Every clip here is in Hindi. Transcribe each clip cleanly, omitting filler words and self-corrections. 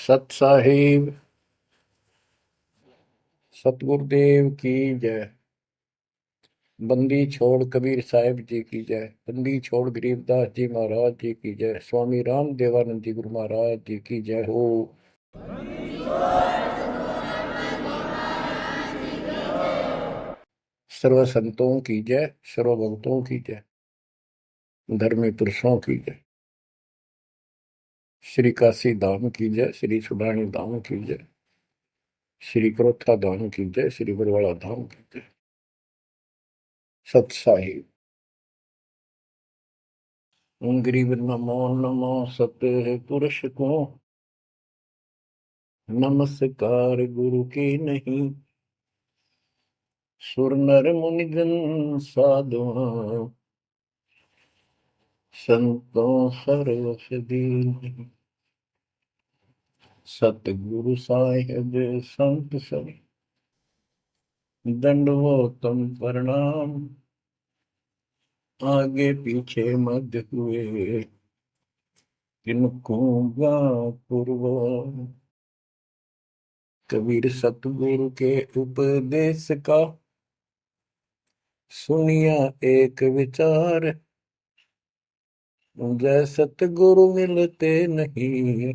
सत साहिब सतगुरुदेव की जय। बंदी छोड़ कबीर साहिब जी की जय। बंदी छोड़ गरीबदास जी महाराज जी की जय। स्वामी राम देवानंद जी गुरु महाराज जी की जय हो। सर्व संतों की जय, सर्व भक्तों की जय, धर्मी पुरुषों की जय। श्री काशी धाम की जय, श्री सुडानी धाम की जय, श्री क्रोथा धाम की जय, श्री बरवाड़ा धाम की जय। सत साहिब गरीब नमो नमो सत्य पुरुष को, नमस्कार गुरु की नहीं। सुर नर मुनिजन साधुआ, संतों सर्वस दीन। सतगुरु साहिब संत सब, दंडवतम प्रणाम। आगे पीछे मध्य हुए, किनको पूर्व। कबीर सतगुरु के उपदेश का, सुनिया एक विचार। जय सतगुरु मिलते नहीं,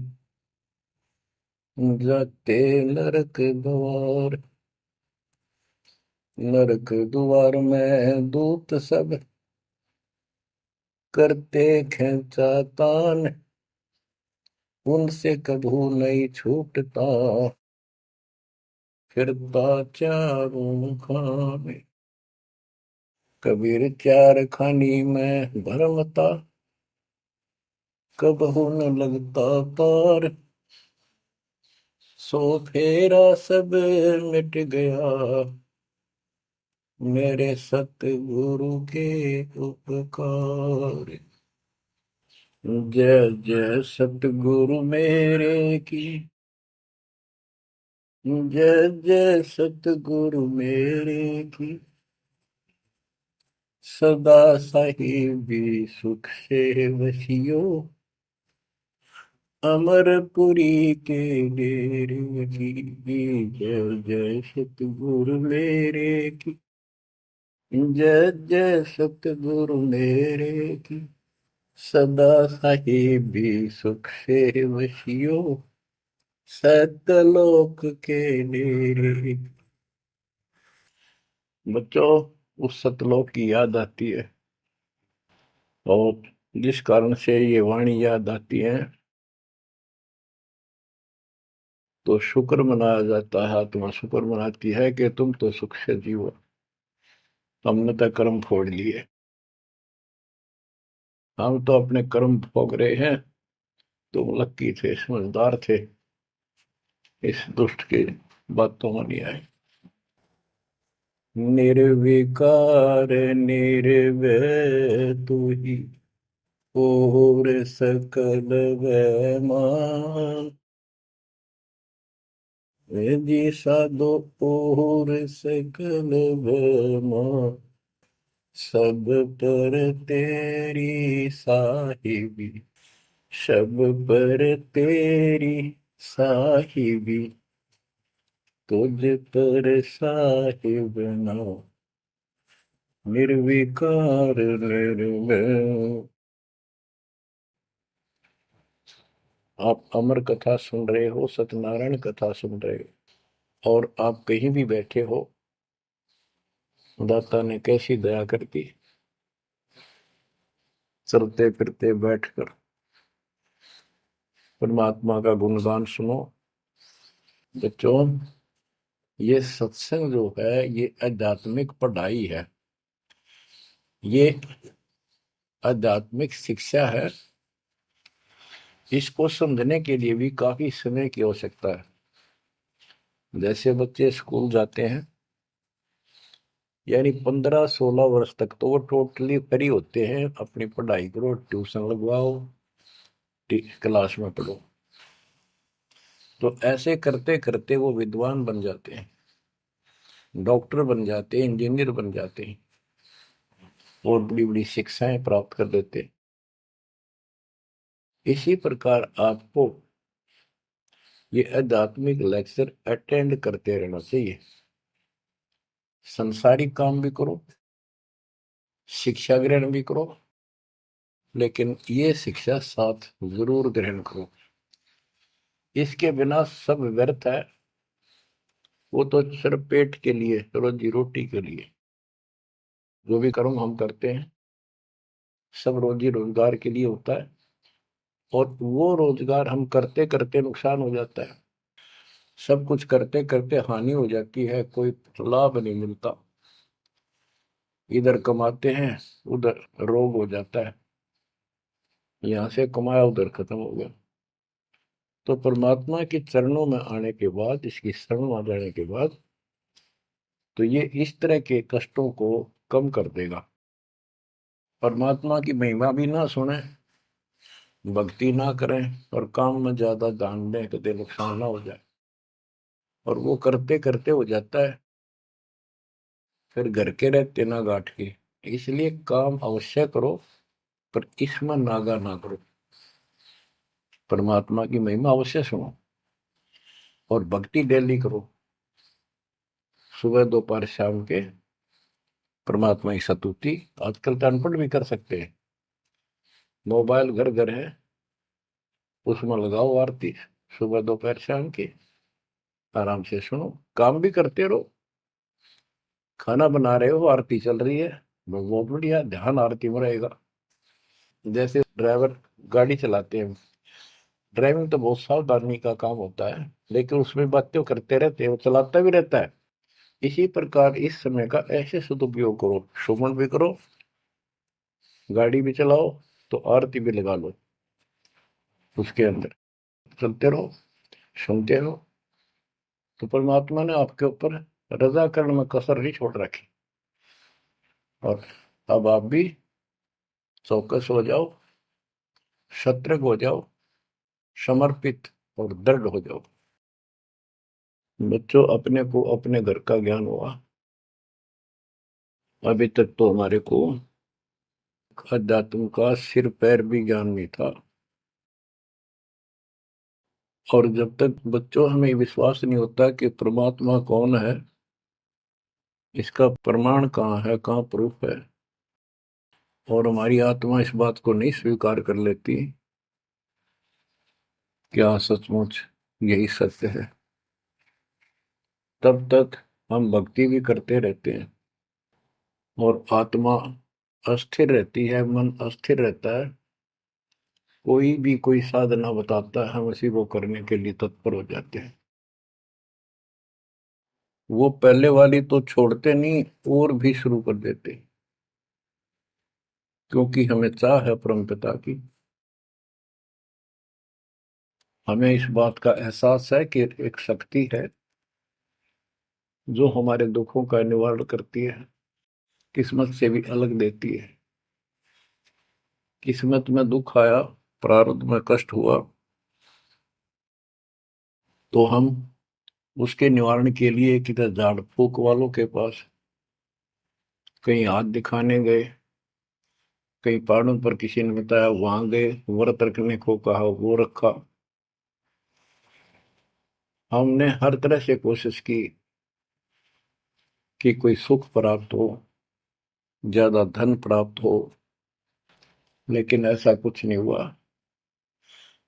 जाते नरक द्वार। नरक द्वार में दूत सब, करते खेचातान। उनसे कभू नहीं छूटता, फिरता चारों खाने। कबीर चार खानी में भरमता, कबहू न लगता तार। सो फेरा सब मिट गया, मेरे सतगुरु के उपकार। जय जय सतगुरु मेरे की, जय जय सतगुरु मेरे की। सदा साहिबी सुख से वसियो, अमरपुरी के डेरे की। जय जय सतगुरु मेरे की, जय जय सतगुरु मेरे की। सदा साहिबी सुख से वसियो, सतलोक के डेरे। बच्चों, उस सतलोक की याद आती है, और जिस कारण से ये वाणी याद आती है तो शुक्र मनाया जाता है। आत्मा शुक्र मनाती है कि तुम तो सुख से जीवो, हमने तो कर्म फोड़ लिए। हम तो अपने कर्म भोग रहे हैं, तुम लक्की थे, समझदार थे, इस दुष्ट की बातों में नहीं आए। निर्विकार निर्भय तू ही, और सकल वैमान। जी साधो और सकल वैमान। सब पर तेरी साहिबी, सब पर तेरी साहिबी। तुझ पर साहिब ना, निर्विकार निर्भय। आप अमर कथा सुन रहे हो, सत्यनारायण कथा सुन रहे हो, और आप कहीं भी बैठे हो, दाता ने कैसी दया कर दी। चलते फिरते बैठकर परमात्मा का गुणगान सुनो। बच्चों, ये सत्संग जो है, ये आध्यात्मिक पढ़ाई है, ये आध्यात्मिक शिक्षा है। इसको समझने के लिए भी काफी समय की आवश्यकता है। जैसे बच्चे स्कूल जाते हैं, यानी 15-16 वर्ष तक तो वो टोटली फ्री होते हैं। अपनी पढ़ाई करो, ट्यूशन लगवाओ, क्लास में पढ़ो। तो ऐसे करते करते वो विद्वान बन जाते हैं, डॉक्टर बन जाते हैं, इंजीनियर बन जाते हैं, और बड़ी बड़ी शिक्षाएं प्राप्त कर लेते हैं। इसी प्रकार आपको ये आध्यात्मिक लेक्चर अटेंड करते रहना चाहिए। संसारिक काम भी करो, शिक्षा ग्रहण भी करो, लेकिन ये शिक्षा साथ जरूर ग्रहण करो। इसके बिना सब व्यर्थ है। वो तो सिर्फ पेट के लिए, रोजी रोटी के लिए जो भी कर्म हम करते हैं सब रोजी रोजगार के लिए होता है, और वो रोजगार हम करते करते नुकसान हो जाता है। सब कुछ करते करते हानि हो जाती है, कोई लाभ नहीं मिलता। इधर कमाते हैं, उधर रोग हो जाता है, यहाँ से कमाया उधर खत्म हो गया। तो परमात्मा के चरणों में आने के बाद, इसकी शरण आ जाने के बाद, तो ये इस तरह के कष्टों को कम कर देगा। परमात्मा की महिमा भी ना सुने, भक्ति ना करें, और काम में ज्यादा ध्यान दें, कभी नुकसान ना हो जाए। और वो करते करते हो जाता है, फिर घर के रहते ना गांठ के। इसलिए काम अवश्य करो, पर इसमें नागा ना करो। परमात्मा की महिमा अवश्य सुनो, और भक्ति डेली करो, सुबह दोपहर शाम के परमात्मा की स्तुति। आजकल तो अनपढ़ भी कर सकते हैं, मोबाइल घर घर है, उसमें लगाओ आरती, सुबह दोपहर शाम की, आराम से सुनो। काम भी करते रहो, खाना बना रहे हो आरती चल रही है, बहुत बढ़िया, ध्यान आरती में रहेगा। जैसे ड्राइवर गाड़ी चलाते हैं, ड्राइविंग तो बहुत सावधानी का काम होता है, लेकिन उसमें बातें करते रहते हैं, वो चलाता भी रहता है। इसी प्रकार इस समय का ऐसे सदुपयोग करो, श्रवण भी करो, गाड़ी भी चलाओ, तो आरती भी लगा लो, उसके अंदर चलते रहो, सुनते रहो। तो परमात्मा ने आपके ऊपर रजा करने में कसर नहीं छोड़ रखी। और अब आप भी चौकस हो जाओ, सतर्क हो जाओ, समर्पित और दृढ़ हो जाओ। बच्चों, अपने को अपने घर का ज्ञान हुआ, अभी तक तो हमारे को अध्यात्म का सिर पैर भी ज्ञान नहीं था। और जब तक बच्चों हमें विश्वास नहीं होता कि परमात्मा कौन है, इसका प्रमाण कहाँ है, कहाँ प्रूफ है, और हमारी आत्मा इस बात को नहीं स्वीकार कर लेती क्या सचमुच यही सत्य है, तब तक हम भक्ति भी करते रहते हैं, और आत्मा अस्थिर रहती है, मन अस्थिर रहता है। कोई भी कोई साधना बताता है, हम उसी को करने के लिए तत्पर हो जाते हैं। वो पहले वाली तो छोड़ते नहीं, और भी शुरू कर देते, क्योंकि हमें चाह है परम पिता की। हमें इस बात का एहसास है कि एक शक्ति है जो हमारे दुखों का निवारण करती है, किस्मत से भी अलग देती है। किस्मत में दुख आया, प्रारब्ध में कष्ट हुआ, तो हम उसके निवारण के लिए किधर झाड़ फूक वालों के पास, कहीं हाथ दिखाने गए, कहीं पहाड़ों पर किसी ने बताया वहां गए, व्रत रखने को कहा वो रखा। हमने हर तरह से कोशिश की कि कोई सुख प्राप्त हो, ज्यादा धन प्राप्त हो, लेकिन ऐसा कुछ नहीं हुआ।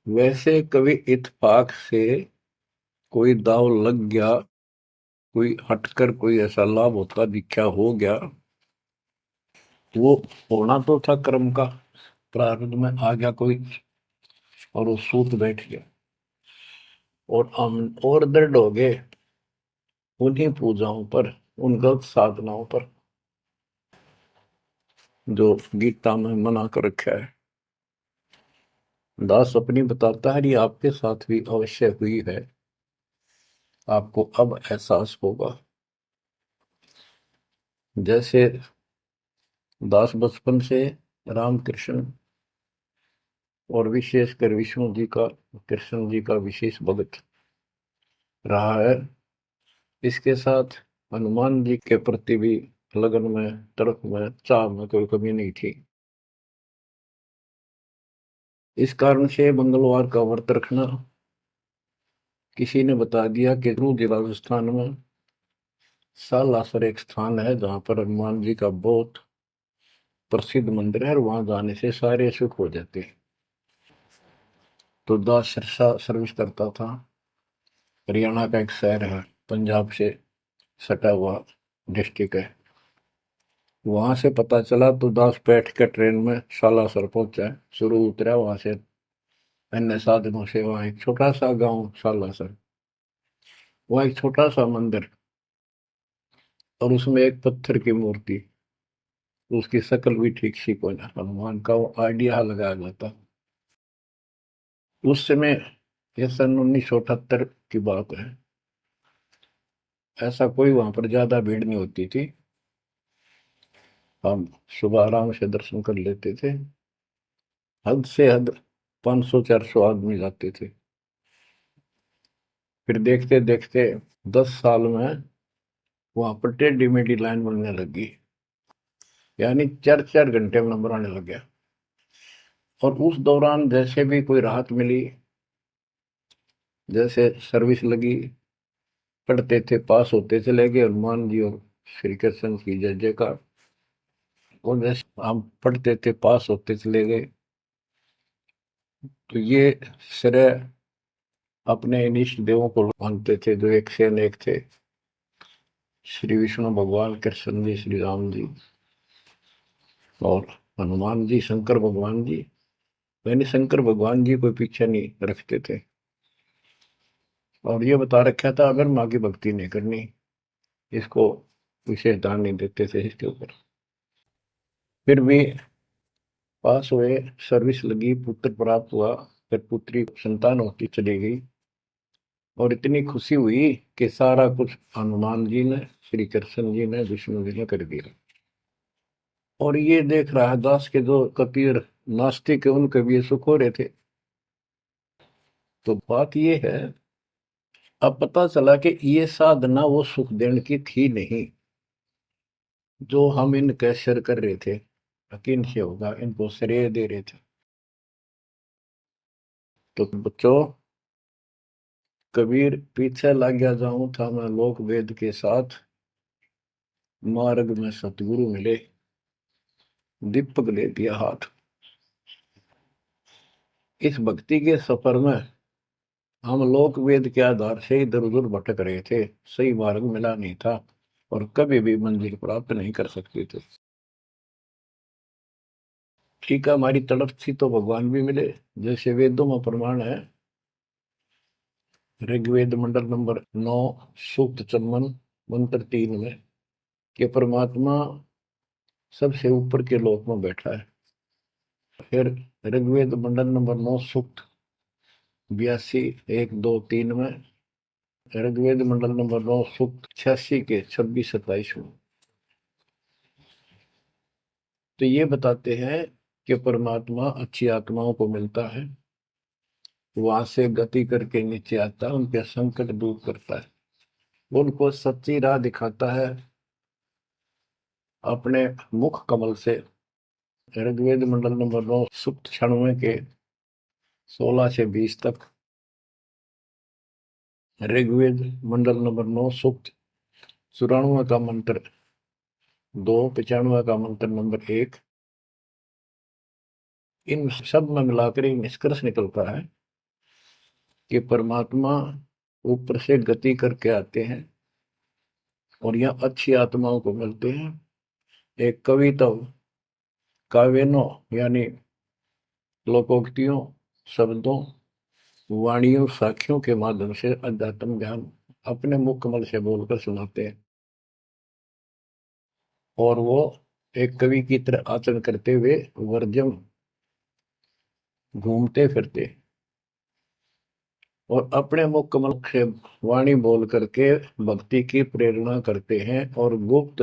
वैसे कभी इत्तेफाक से कोई दाव लग गया, कोई हटकर कोई ऐसा लाभ होता दिखा हो गया, वो होना तो था कर्म का, प्रारब्ध में आ गया कोई, और वो सूत बैठ गया, और हम और दृढ़ हो गए उन्हीं पूजाओं पर, उन गलत साधनाओं पर जो गीता में मना कर रखा है। दास अपनी बताता है, ये आपके साथ भी अवश्य हुई है, आपको अब एहसास होगा। जैसे दास बचपन से रामकृष्ण और विशेषकर विष्णु जी का, कृष्ण जी का विशेष भक्त रहा है, इसके साथ हनुमान जी के प्रति भी लगन में, तरफ में, चाह में कोई कमी नहीं थी। इस कारण से मंगलवार का व्रत रखना, किसी ने बता दिया कि जिला राजस्थान में सालासर एक स्थान है जहां पर हनुमान जी का बहुत प्रसिद्ध मंदिर है और वहां जाने से सारे सुख हो जाते हैं। तो दास सिरसा सर्विस करता था। हरियाणा का एक शहर है, पंजाब से सटा हुआ डिस्ट्रिक्ट है। वहां से पता चला तो दास बैठ के ट्रेन में सालासर पहुंचा, शुरू उतरा वहां से अन्य साधनों से। वहां एक छोटा सा गांव सालासर, वहां एक छोटा सा मंदिर और उसमें एक पत्थर की मूर्ति। उसकी शक्ल भी ठीक सी कोई ना, हनुमान का वो आइडिया लगाया गया था उस समय। ये सन 1978 की बात है। ऐसा कोई वहां पर ज्यादा भीड़ नहीं होती थी। हम सुबह आराम से दर्शन कर लेते थे। हद से हद 500-400 आदमी जाते थे। फिर देखते देखते 10 साल में वहां पर टेढ़ी मेढ़ी लाइन बनने लगी, यानी 4-4 घंटे में नंबर आने लग गया। और उस दौरान जैसे भी कोई राहत मिली, जैसे सर्विस लगी, पढ़ते थे, पास होते चले गए, हनुमान जी और श्री कृष्ण की जय जयकार। और जैसे हम पढ़ते थे, पास होते चले गए। तो ये श्रेय अपने इन इष्ट देवों को मानते थे जो एक से अनेक थे। श्री विष्णु भगवान, कृष्ण जी, श्री राम जी और हनुमान जी, शंकर भगवान जी। यानी शंकर भगवान जी कोई पीछे नहीं रखते थे। और ये बता रखा था अगर माँ की भक्ति नहीं करनी, इसको विशेष ध्यान नहीं देते थे इसके ऊपर। फिर भी पास हुए, सर्विस लगी, पुत्र प्राप्त हुआ। फिर पुत्री संतान होती चली गई और इतनी खुशी हुई कि सारा कुछ हनुमान जी ने, श्री कृष्ण जी ने, विष्णु जी ने कर दिया। और ये देख रहा है दास के जो कबीर नास्तिक है उनके भी ये सुख हो रहे थे। तो बात ये है, अब पता चला कि ये साधना वो सुख देने की थी नहीं जो हम इनके शेयर कर रहे थे। यकीन से होगा इनको श्रेय दे रहे थे। तो बच्चों, कबीर पीछे लग गया जाऊं था मैं लोक वेद के साथ, मार्ग में सतगुरु मिले, दीपक ले दिया हाथ। इस भक्ति के सफर में हम लोक वेद के आधार से इधर उधर भटक रहे थे, सही मार्ग मिला नहीं था और कभी भी मंजिल प्राप्त नहीं कर सकते थे। ठीक है, हमारी तड़प थी तो भगवान भी मिले। जैसे वेदों में प्रमाण है, ऋग्वेद मंडल नंबर 9 सूक्त चमन मंत्र 3 में, कि परमात्मा सबसे ऊपर के लोक में बैठा है। फिर ऋग्वेद मंडल नंबर 9 सूक्त 82 1 2 3 में, ऋग्वेद मंडल नंबर 9 सूक्त 86 के 26-27 में। तो ये बताते हैं कि परमात्मा अच्छी आत्माओं को मिलता है, वहां से गति करके नीचे आता है, उनके संकट दूर करता है, उनको सच्ची राह दिखाता है अपने मुख कमल से। ऋग्वेद मंडल नंबर 9 सूक्त 96 के 16 से 20 तक, ऋग्वेद मंडल नंबर 9 सूक्त 94 का मंत्र 2, 95 का मंत्र नंबर 1। इन सब में मिलाकर एक निष्कर्ष निकलता है कि परमात्मा ऊपर से गति करके आते हैं और यहाँ अच्छी आत्माओं को मिलते हैं। एक कविता, काव्यों यानी लोकोक्तियों, शब्दों, वाणियों, साखियों के माध्यम से अध्यात्म ज्ञान अपने मुख कमल से बोलकर सुनाते हैं। और वो एक कवि की तरह आचरण करते हुए वर्जम घूमते फिरते और अपने मुख कमल से वाणी बोल करके भक्ति की प्रेरणा करते हैं और गुप्त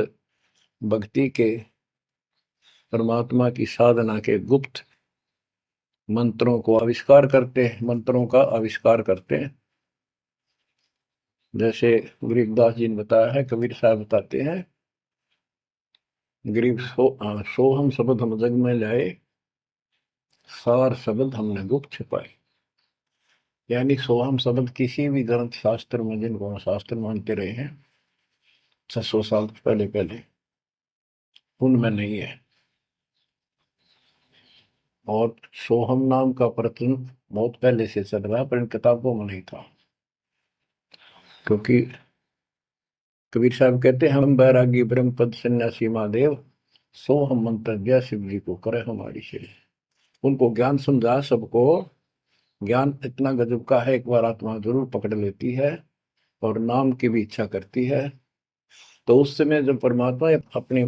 भक्ति के, परमात्मा की साधना के गुप्त मंत्रों को आविष्कार करते हैं, मंत्रों का आविष्कार करते हैं। जैसे गरीबदास जी ने बताया है, कबीर साहब बताते हैं, गरीब सो हम शब्द हम जग में लाए, सार शब्द हमने गुप्त छिपाए। यानी सोहम शब्द किसी भी ग्रंथ शास्त्र में, जिनको हम शास्त्र मानते रहे हैं 600 साल पहले पहले, उनमें नहीं है। और सोहम नाम का प्रचलन बहुत पहले से चल रहा है, पर इन किताबों में नहीं था। क्योंकि कबीर साहब कहते हैं, हम बैरागी ब्रह्म पद सन्यासी महादेव, सो हम मंत्र दिया शिव जी को करे हमारी से। उनको ज्ञान समझा सबको। ज्ञान इतना गजब का है, एक बार आत्मा जरूर पकड़ लेती है और नाम की भी इच्छा करती है, तो उस समय जब परमात्मा अपने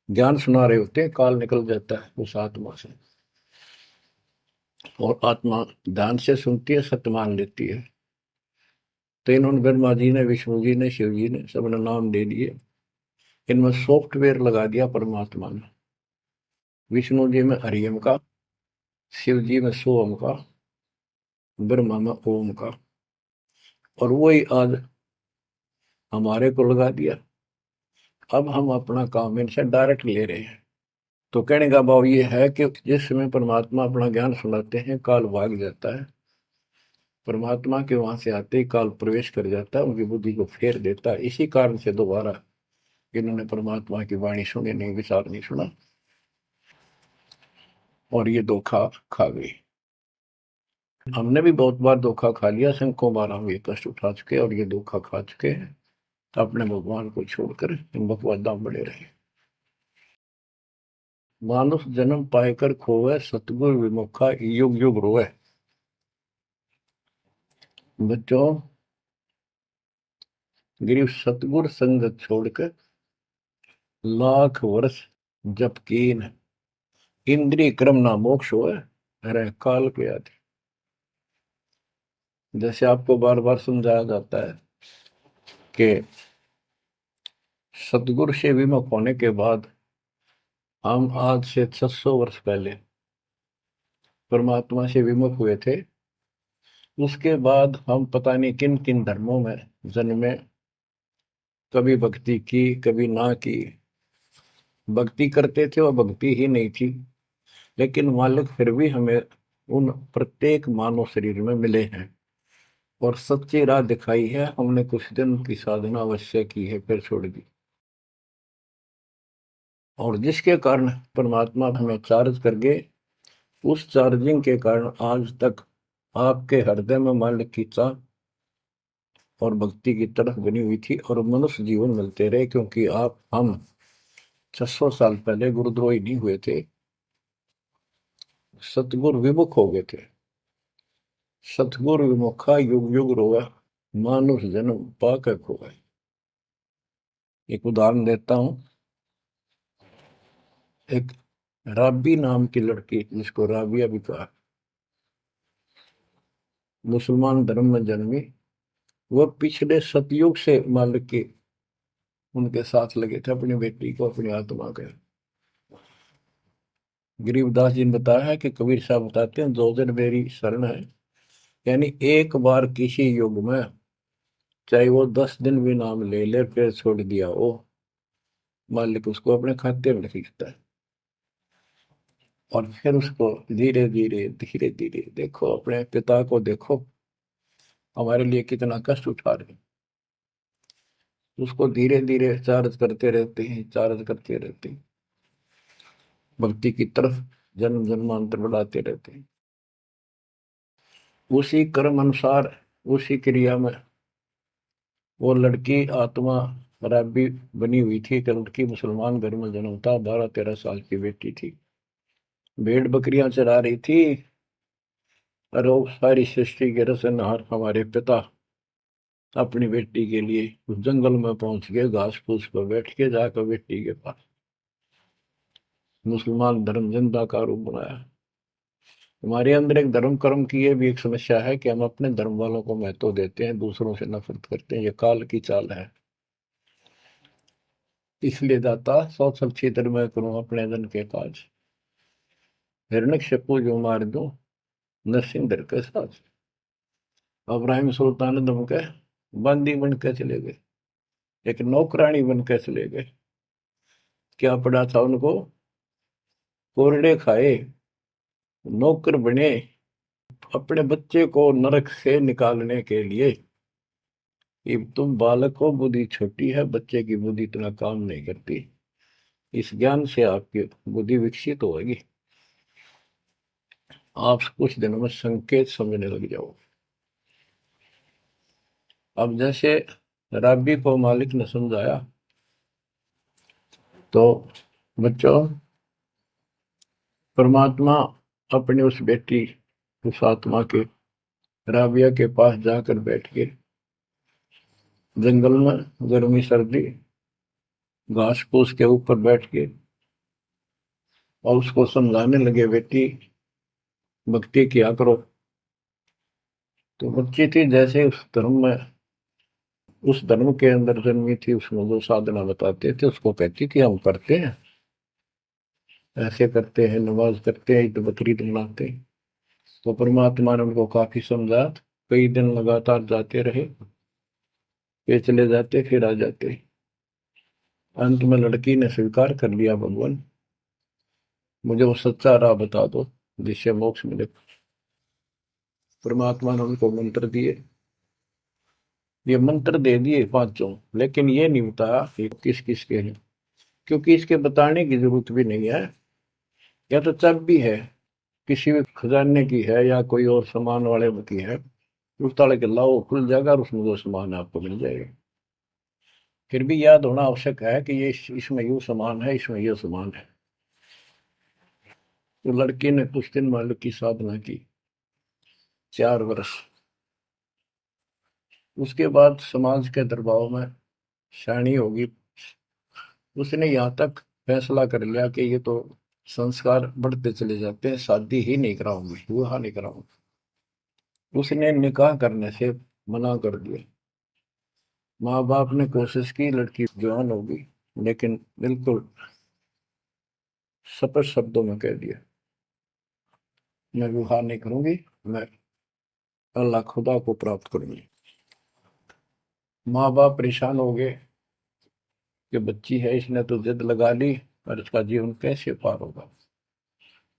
ज्ञान सुना रहे होते हैं, काल निकल जाता है उस आत्मा से, और आत्मा ध्यान से सुनती है, सत्य मान लेती है। तो इन्होंने ब्रह्मा जी ने, विष्णु जी ने, शिव जी ने सबने नाम दे दिए। इनमें सॉफ्टवेयर लगा दिया परमात्मा ने। विष्णु जी में हरियम का, शिव जी में सोम का, ब्रह्मा में ओम का, और वही आज हमारे को लगा दिया। अब हम अपना काम इनसे डायरेक्ट ले रहे हैं। तो कहने का भाव ये है कि जिस समय परमात्मा अपना ज्ञान सुनाते हैं, काल भाग जाता है। परमात्मा के वहां से आते ही काल प्रवेश कर जाता है, उनकी बुद्धि को फेर देता है। इसी कारण से दोबारा इन्होंने परमात्मा की वाणी सुनी नहीं, विचार नहीं सुना, और ये धोखा खा गई। हमने भी बहुत बार धोखा खा लिया, शंखों बार हम ये कष्ट उठा चुके और ये धोखा खा चुके हैं। तो अपने भगवान को छोड़कर इन बकवादा में बड़े रहे। मानुष जन्म पाएकर खोवे, सतगुरु विमुखा युग युग रोए। बच्चों, गिरीश सतगुर संगत छोड़कर लाख वर्ष जप कीन, इंद्रिय क्रम ना मोक्ष होए, अरे काल के आदि। जैसे आपको बार बार समझाया जाता है कि सतगुरु से विमुख होने के बाद हम आज से 600 वर्ष पहले परमात्मा से विमुख हुए थे। उसके बाद हम पता नहीं किन किन धर्मों में जन्मे, कभी भक्ति की कभी ना की। भक्ति करते थे और भक्ति ही नहीं थी, लेकिन मालिक फिर भी हमें उन प्रत्येक मानव शरीर में मिले हैं और सच्ची राह दिखाई है। हमने कुछ दिन की साधना अवश्य की है, फिर छोड़ दी, और जिसके कारण परमात्मा हमें चार्ज कर गए। उस चार्जिंग के कारण आज तक आपके हृदय में मालिक की चाह और भक्ति की तरफ बनी हुई थी, और मनुष्य जीवन मिलते रहे। क्योंकि हम 600 साल पहले गुरुद्रोही नहीं हुए थे, सतगुरु विमुख हो गए थे। सतगुरु विमुखा युग युग रोआ, मानुष जन्म पाकर खोआ। एक उदाहरण देता हूं। एक राबी नाम की लड़की, जिसको राबिया भी कहा, मुसलमान धर्म में जन्मी। वह पिछले सतयुग से मालिक के उनके साथ लगे थे, अपनी बेटी को, अपनी आत्मा के। गरीबदास जी ने बताया है कि कबीर साहब बताते हैं, दो दिन मेरी शरण है। यानी एक बार किसी युग में चाहे वो 10 दिन भी नाम ले ले, फिर छोड़ दिया वो, मालिक उसको अपने खाते में लिख लेता है। और फिर उसको धीरे धीरे धीरे धीरे, देखो अपने पिता को, देखो हमारे लिए कितना कष्ट उठा रहे हैं। उसको धीरे धीरे चार्ज करते रहते हैं, चार्ज करते रहते हैं, भक्ति की तरफ जन्म जन्मांतर बढ़ाते रहते हैं। उसी कर्म अनुसार, उसी क्रिया में वो लड़की आत्मा राबी बनी हुई थी। एक लड़की मुसलमान घर में जन्म था, 12-13 साल की बेटी थी, भेड़ बकरियां चरा रही थी। और वो सारी सृष्टि के रचनहार हमारे पिता अपनी बेटी के लिए उस जंगल में पहुंच गए, घास फूस पर बैठ के जाकर बेटी के पास मुसलमान धर्म जिंदा का रूप बनाया। हमारे अंदर एक धर्म कर्म की ये भी एक समस्या है कि हम अपने धर्म वालों को महत्व देते हैं, दूसरों से नफरत करते हैं। ये काल की चाल है। इसलिए दाता सौ सब क्षेत्र में करूं अपने जन के काज, हिरण्यकशिपु जो मार दूं नरसिंह के साथ। अब्राहिम सुल्तान दम के बंदी बन के चले गए, एक नौकरानी बन के चले गए। क्या पड़ा था उनको? कोरडे खाए, नौकर बने, अपने बच्चे को नरक से निकालने के लिए कि तुम बालक हो, बुद्धि छोटी है, बच्चे की बुद्धि इतना काम नहीं करती, इस ज्ञान से आपकी बुद्धि विकसित होगी, आप कुछ दिनों में संकेत समझने लग जाओ। अब जैसे राबी को मालिक ने समझाया, तो बच्चों परमात्मा अपनी उस बेटी, उस आत्मा के राबिया के पास जाकर बैठ के जंगल में गर्मी सर्दी घास फूस के ऊपर बैठ के और उसको समझाने लगे, बेटी भक्ति किया करो। तो बच्ची थी जैसे उस धर्म के अंदर जन्मी थी, उसमें जो साधना बताते थे उसको कहती थी हम करते हैं, ऐसे करते हैं, नमाज करते हैं, ईद बकरीद मनाते हैं। तो परमात्मा ने उनको काफी समझा, कई दिन लगातार जाते रहे, ये चले जाते फिर आ जाते। अंत में लड़की ने स्वीकार कर लिया, भगवान मुझे वो सच्चा राह बता दो जिससे मोक्ष मिले। परमात्मा ने उनको मंत्र दिए, ये मंत्र दे दिए पांचों, लेकिन ये नहीं बताया कि किस किस के हैं, क्योंकि इसके बताने की जरूरत भी नहीं है। या तो चाबी है, किसी भी खजाने की है या कोई और सामान वाले की है, उस ताले के लाओ खुल जाएगा और उसमें जो सामान है आपको मिल जाएगा। फिर भी याद होना आवश्यक है कि ये इसमें यूं सामान है, इसमें ये सामान है। तो लड़की ने कुछ दिन मालिक की साधना की, 4 वर्ष। उसके बाद समाज के दबाव में शानी होगी, उसने यहाँ तक फैसला कर लिया कि ये तो संस्कार बढ़ते चले जाते हैं, शादी ही नहीं कराऊंगी, विवाह नहीं कराऊंगी। उसने निकाह करने से मना कर दिया। माँ बाप ने कोशिश की, लड़की जवान होगी, लेकिन बिल्कुल स्पष्ट शब्दों में कह दिया, मैं विवाह नहीं करूंगी, मैं अल्लाह खुदा को प्राप्त करूंगी। माँ बाप परेशान हो गए कि बच्ची है, इसने तो जिद लगा ली, और इसका जीवन कैसे पार होगा,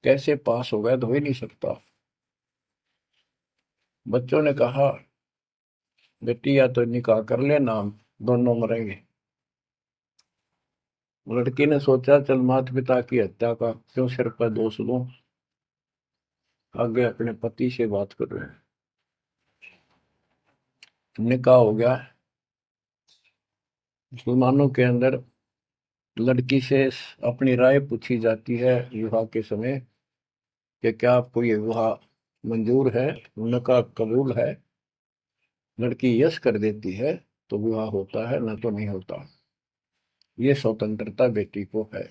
कैसे पास होगा, तो हो ही नहीं सकता। बच्चों ने कहा, बेटी या तो निकाह कर लेना, हम दोनों मरेंगे। लड़की ने सोचा, चल माता पिता की हत्या का क्यों सिर पर दोष लूं, आगे अपने पति से बात कर रहे हैं। निकाह हो गया। मुसलमानों के अंदर लड़की से अपनी राय पूछी जाती है विवाह के समय कि क्या आपको ये विवाह मंजूर है, निकाह कबूल है। लड़की यस कर देती है तो विवाह होता है, न तो नहीं होता। ये स्वतंत्रता बेटी को है।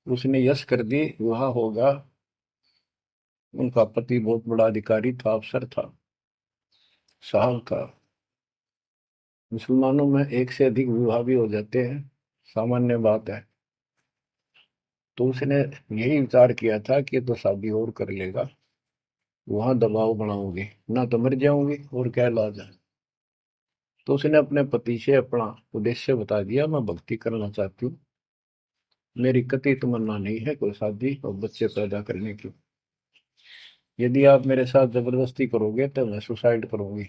उसने यस कर दी, विवाह होगा। उनका पति बहुत बड़ा अधिकारी था, अफसर था, साहब था। मुसलमानों में एक से अधिक विवाह भी हो जाते हैं, सामान्य बात है। तो उसने यही विचार किया था कि तो शादी और कर लेगा, वहां दबाव बनाऊंगी, ना तो मर जाऊंगी और क्या इलाज है। तो उसने अपने पति से अपना उद्देश्य बता दिया, मैं भक्ति करना चाहती हूँ, मेरी कतई तमन्ना नहीं है कोई शादी और बच्चे पैदा करने की। यदि आप मेरे साथ जबरदस्ती करोगे तो मैं सुसाइड करूंगी।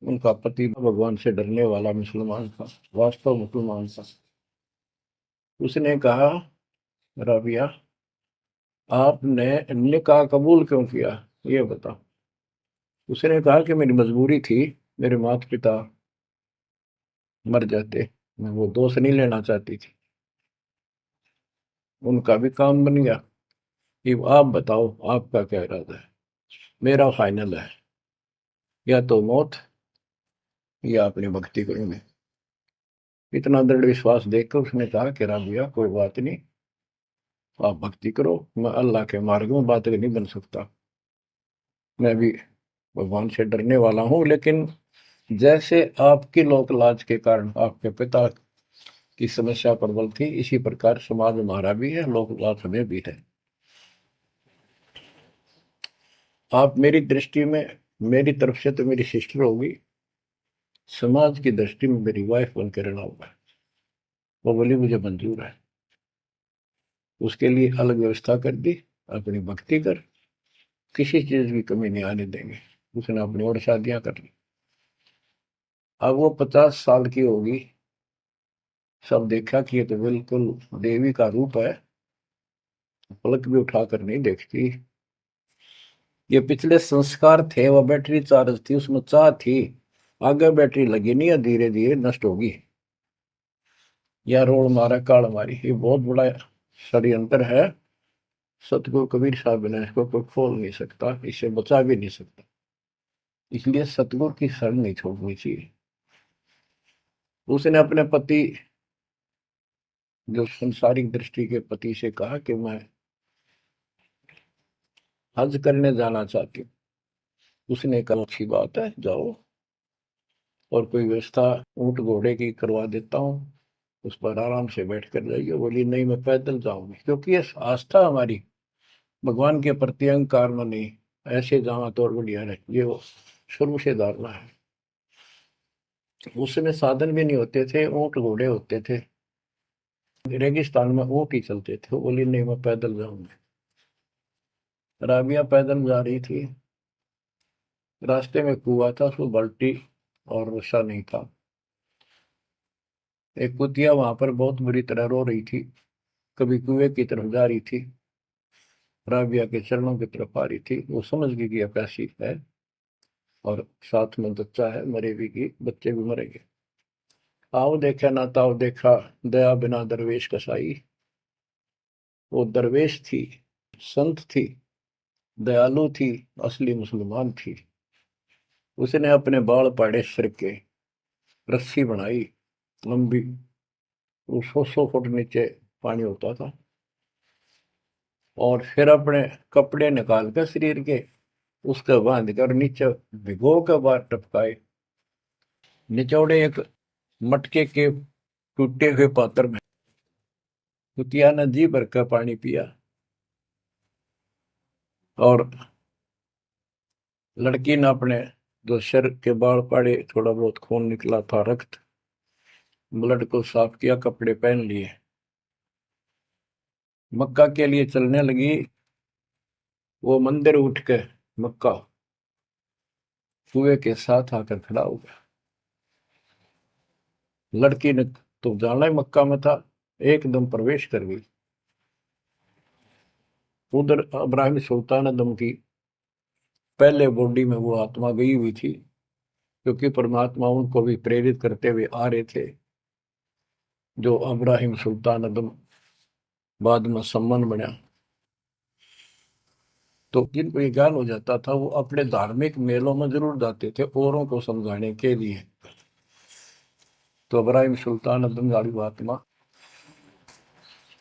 उनका पति भगवान से डरने वाला मुसलमान था, वास्तव मुसलमान था। उसने कहा, राबिया आपने निकाह कबूल क्यों किया, ये बता। उसने कहा कि मेरी मजबूरी थी, मेरे माता पिता मर जाते, मैं वो दोष नहीं लेना चाहती थी, उनका भी काम बन गया। कि आप बताओ आपका क्या इरादा है। मेरा फाइनल है, या तो मौत या अपनी भक्ति करूंगे। इतना दृढ़ विश्वास देखकर उसने कहा कि राबिया कोई बात नहीं, आप भक्ति करो, मैं अल्लाह के मार्ग में बात नहीं बन सकता, मैं भी भगवान से डरने वाला हूँ। लेकिन जैसे आपकी लोक लाज के कारण आपके पिता की समस्या प्रबल थी, इसी प्रकार समाज हमारा भी है, लोक लाज हमें भी है। आप मेरी दृष्टि में, मेरी तरफ से तो मेरी सिस्टर होगी, समाज की दृष्टि में मेरी वाइफ बनकर रहना होगा, वो बोली मुझे मंजूर है। उसके लिए अलग व्यवस्था कर दी, अपनी भक्ति कर, किसी चीज की कमी नहीं आने देंगे। उसने अपनी और शादियां कर ली। अब वो 50 साल की होगी, सब देखा कि ये तो बिल्कुल देवी का रूप है, पलक भी उठाकर नहीं देखती। ये पिछले संस्कार थे, वो बैटरी चार्ज थी, उसमें चाह थी, आगे बैटरी लगी नहीं है, धीरे धीरे नष्ट होगी। या रोड मारा काल मारी, ये बहुत बड़ा षड्यंत्र है। सतगुरु कबीर साहब बिना इसको कोई खोल नहीं सकता, इसे बचा भी नहीं सकता। इसलिए सतगुरु की शरण नहीं छोड़नी चाहिए। उसने अपने पति, जो संसारिक दृष्टि के पति से कहा कि मैं हज करने जाना चाहती हूँ। उसने कहा अच्छी बात है, जाओ, और कोई व्यवस्था ऊंट घोड़े की करवा देता हूँ, उस पर आराम से बैठ कर जाइए। बोली नहीं, मैं पैदल जाऊंगी, क्योंकि ये आस्था हमारी भगवान के प्रति, अहंकार में नहीं। ऐसे जावा तो और बढ़िया है, ये वो शुरू से धारणा है। उस समय साधन भी नहीं होते थे, ऊंट घोड़े होते थे, रेगिस्तान में ऊंट ही चलते थे। वो बोली नहीं, मैं पैदल जाऊंगी। राबिया पैदल जा रही थी, रास्ते में कुआं था, उसमें बाल्टी और रस्सा नहीं था। एक कुतिया वहां पर बहुत बुरी तरह रो रही थी, कभी कुएं की तरफ जा रही थी, राबिया के चरणों की तरफ आ रही थी। वो समझ गई कि प्यासी है, और साथ में बच्चा है, मरेगी की बच्चे भी मरेंगे। आओ देखा ना ताओ देखा, दया बिना दरवेश कसाई। वो दरवेश थी, संत थी, दयालु थी, असली मुसलमान थी। उसने अपने बाल पाड़े सिर के, रस्सी बनाई लंबी, वो 100 फुट नीचे पानी होता था, और फिर अपने कपड़े निकाल कर शरीर के, उसका बांध कर नीचे भिगो कर बाहर टपकाए, निचौड़े एक मटके के टूटे हुए पात्र में। कुतिया ने जी भर का पानी पिया, और लड़की ने अपने जो सिर के बाल पाड़े, थोड़ा बहुत खून निकला था, रक्त, ब्लड को साफ किया, कपड़े पहन लिए, मक्का के लिए चलने लगी। वो मंदिर उठ के मक्का कुएं के साथ आकर खड़ा हो गया। लड़की ने तो जाना ही मक्का में था, एकदम प्रवेश कर गई। उधर इब्राहिम सुल्तान अदम की पहले बॉडी में वो आत्मा गई हुई थी, क्योंकि परमात्मा उनको भी प्रेरित करते हुए आ रहे थे। जो इब्राहिम सुल्तान अदम बाद में सम्मान बना, तो जिनको ये ज्ञान हो जाता था, वो अपने धार्मिक मेलों में जरूर जाते थे औरों को समझाने के लिए। तो इब्राहिम सुल्तान अदम वाली आत्मा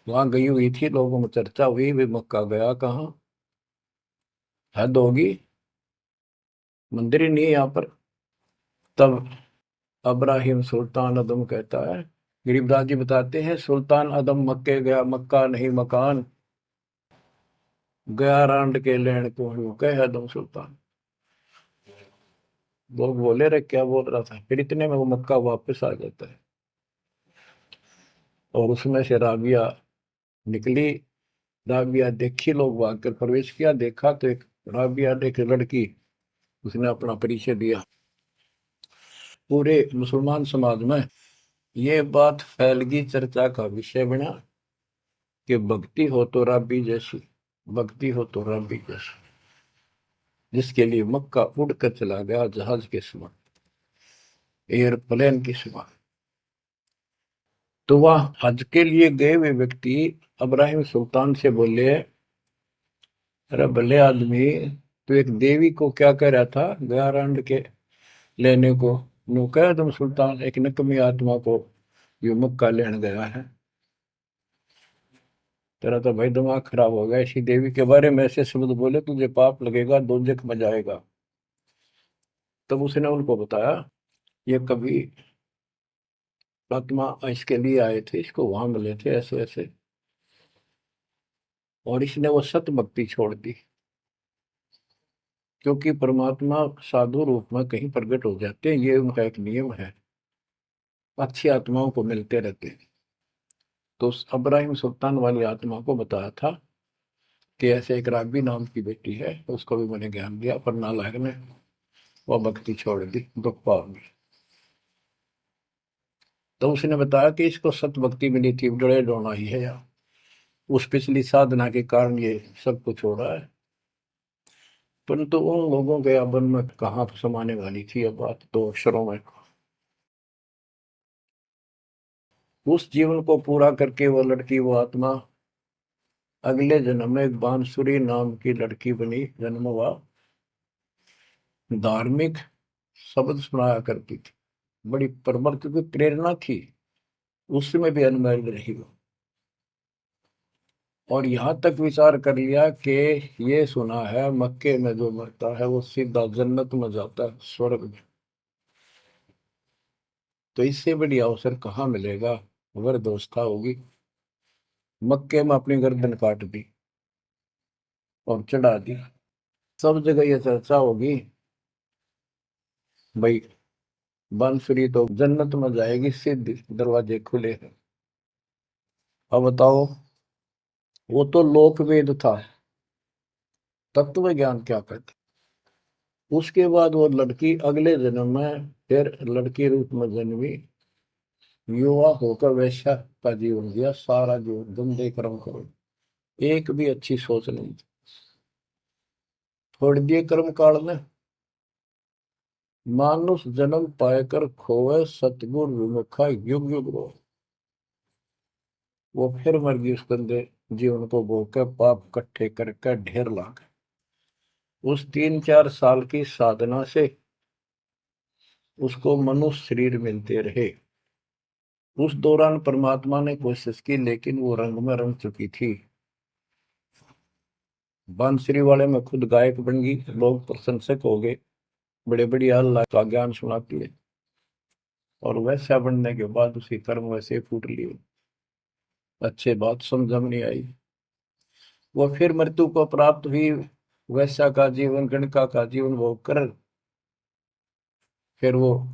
वहां गई हुई थी, लोगों में चर्चा हुई, वे मक्का गया कहाँ, हद होगी, मंदिर ही नहीं है यहाँ पर। तब इब्राहिम सुल्तान अदम कहता है, गरीबदास जी बताते हैं, सुल्तान अदम मक्के गया, मक्का नहीं मकान, गया रांड के लेन को यूं कह अदम सुल्तान। लोग बोले रे क्या बोल रहा था, फिर इतने में वो मक्का वापस आ जाता है। और उसमें से राबिया निकली। राबिया देखी, लोग भाग कर प्रवेश किया, देखा तो एक राबिया ने, एक लड़की, उसने अपना परिचय दिया। पूरे मुसलमान समाज में ये बात फैल गई, चर्चा का विषय बना कि भक्ति हो तो राबी जैसी, भक्ति हो तो राबी जैसी, जिसके लिए मक्का उड़कर चला गया जहाज के समान, एयरप्लेन के समान। तो वह हज के लिए गए हुए व्यक्ति इब्राहिम सुल्तान से बोले, अरे भले आदमी, तो एक देवी को क्या कह रहा था, गया रांड के लेने को, नो कह तुम सुल्तान, एक नकमी आत्मा को यो मक्का लेने गया है। तेरा तो भाई दिमाग खराब हो गया, ऐसी देवी के बारे में ऐसे शब्द बोले, तुझे पाप लगेगा, दोजख में जाएगा। तब उसने उनको बताया, ये कभी आत्मा इसके लिए आए थे, इसको वहां मिले थे ऐसे ऐसे, और इसने वो सत भक्ति छोड़ दी। क्योंकि परमात्मा साधु रूप में कहीं प्रकट हो जाते हैं, ये उनका एक नियम है, अच्छी आत्माओं को मिलते रहते हैं। तो उस इब्राहिम सुल्तान वाली आत्मा को बताया था कि ऐसे एक राबी नाम की बेटी है, उसको भी मैंने ज्ञान दिया, पर नालायक ने वह भक्ति छोड़ दी दुख पाव में। तो उसने बताया कि इसको सत भक्ति मिली थी, जड़े डोना ही है यार, उस पिछली साधना के कारण ये सब कुछ हो रहा है। परंतु उन लोगों के अबन में कहाँ समाने वाली थी अब बात, दो अक्षरों में। उस जीवन को पूरा करके वो लड़की, वो आत्मा अगले जन्म में एक बांसुरी नाम की लड़की बनी, जन्म हुआ। धार्मिक शब्द सुनाया करती थी, बड़ी प्रबल, क्योंकि प्रेरणा थी उसमें भी अनमैरिड रही वो। और यहां तक विचार कर लिया कि ये सुना है मक्के में जो मरता है वो सीधा जन्नत में जाता है, स्वर्ग में। तो इससे बड़ी अवसर कहाँ मिलेगा, अगर दोस्ता होगी। मक्के में अपनी गर्दन काट दी और चढ़ा दी, सब जगह ये चर्चा होगी, भाई बांसुरी तो जन्नत में जाएगी, सीधे दरवाजे खुले हैं। अब बताओ, वो तो लोक वेद था, तत्व ज्ञान क्या कहते। उसके बाद वो लड़की अगले जन्म में फिर लड़की रूप में जन्मी, युवा होकर वैश्या का जीवन दिया, सारा जीवन गंदे कर्म करो, एक भी अच्छी सोच नहीं थी। छोड़ दिए कर्म काल में, मानुष जन्म पाकर खोए, सतगुर विमुखा युग युग रो। वो फिर मर गई उस गंदे जीवन को भोग कर, पाप इकट्ठे करके ढेर ला गए। उस 3-4 साल की साधना से उसको मनुष्य शरीर मिलते रहे। उस दौरान परमात्मा ने कोशिश की, लेकिन वो रंग में रंग चुकी थी। बांसुरी वाले में खुद गायक बन गई, लोग प्रशंसक हो गए, बड़े बड़ी अल्लाह का ज्ञान सुनाती है। और वैसा बनने के बाद उसी कर्म वैसे फूट लिए, अच्छे बात समझ में नहीं आई। वो फिर मृत्यु को प्राप्त हुई, वैसा का जीवन, गणका का जीवन भोग कर फिर वो